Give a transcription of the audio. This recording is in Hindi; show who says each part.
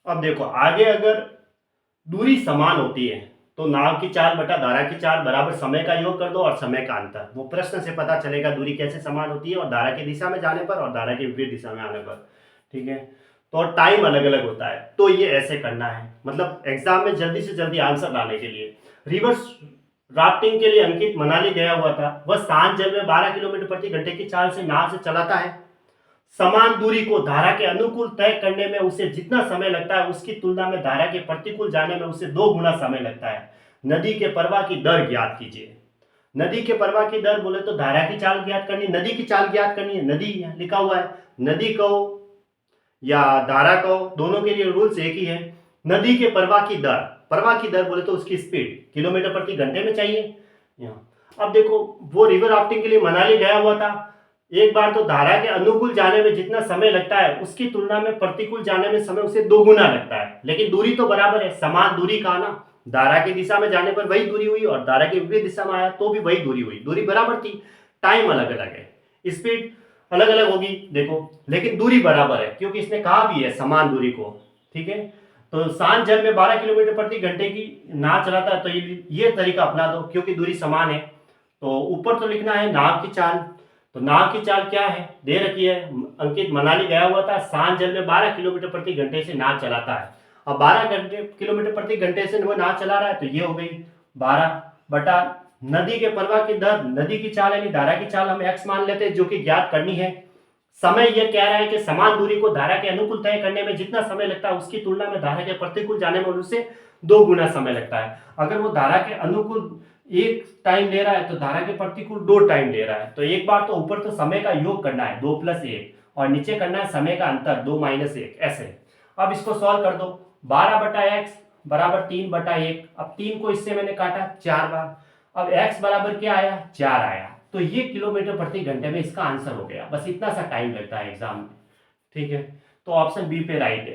Speaker 1: अब देखो आगे अगर दूरी समान होती है तो नाव की चाल बटा धारा की चाल बराबर समय का योग कर दो और समय का अंतर। वो प्रश्न से पता चलेगा दूरी कैसे समान होती है और धारा की दिशा में जाने पर और धारा की विपरीत दिशा में आने पर। ठीक है, तो टाइम अलग अलग होता है, तो ये ऐसे करना है, मतलब एग्जाम में जल्दी से जल्दी आंसर लाने के लिए। रिवर्स राफ्टिंग के लिए अंकित मनाली गया हुआ था। वह शांत जल में 12 किलोमीटर प्रति घंटे की चाल से नाव से चलाता है। समान दूरी को धारा के अनुकूल तय करने में उसे जितना समय लगता है उसकी तुलना में धारा के प्रतिकूल जाने में उसे 2 गुना समय लगता है। नदी के प्रवाह की दर ज्ञात कीजिए। नदी के प्रवाह की दर बोले तो धारा की चाल ज्ञात करनी, नदी की चाल ज्ञात करनी है। नदी लिखा हुआ है, नदी कहो या धारा कहो, दोनों के लिए रूल्स एक ही है। नदी के प्रवाह की दर बोले तो उसकी स्पीड किलोमीटर प्रति घंटे में चाहिए। अब देखो वो रिवर राफ्टिंग के लिए मनाली गया हुआ था। एक बार तो धारा के अनुकूल जाने में जितना समय लगता है उसकी तुलना में प्रतिकूल जाने में समय उसे 2 गुना लगता है, लेकिन दूरी तो बराबर है, समान दूरी का ना। धारा की दिशा में जाने पर वही दूरी हुई और धारा की विपरीत दिशा में आया तो भी वही दूरी हुई, दूरी बराबर थी। टाइम अलग अलग है, स्पीड अलग अलग होगी देखो, लेकिन दूरी बराबर है क्योंकि इसने कहा भी है समान दूरी को। ठीक है, तो शांत जल में 12 किलोमीटर प्रति घंटे की नाव चलाता है तो ये तरीका अपना दो क्योंकि दूरी समान है। तो ऊपर तो लिखना है नाव की चाल, तो नाव की चाल क्या है दे रखी है। अंकित मनाली गया हुआ था, शांत जल में 12 किलोमीटर प्रति घंटे से नाव चलाता है। अब 12 किलोमीटर प्रति घंटे से वो नाव चला रहा है तो ये हो गई 12 बटा नदी के प्रवाह की दर, नदी की चाल यानी धारा की चाल हम x मान लेते हैं जो कि ज्ञात करनी है। समय यह कह रहा है कि समान दूरी को धारा के अनुकूल तय करने में जितना समय लगता है उसकी तुलना में धारा के प्रतिकूल जाने में उससे 2 गुना समय लगता है। अगर वो धारा के अनुकूल 1 टाइम ले रहा है तो धारा के प्रतिकूल 2 टाइम ले रहा है। तो एक बार तो ऊपर तो समय का योग करना है 2 + 1 और नीचे करना है समय का अंतर 2 - 1 ऐसे। अब इसको सॉल्व कर दो, 12/x बराबर 3/1। अब 3 को इससे मैंने काटा 4 बार। अब x बराबर क्या आया 4 आया, तो ये किलोमीटर प्रति घंटे में इसका आंसर हो गया। बस इतना सा टाइम लगता है एग्जाम में। ठीक है, तो ऑप्शन बी पे राइट है।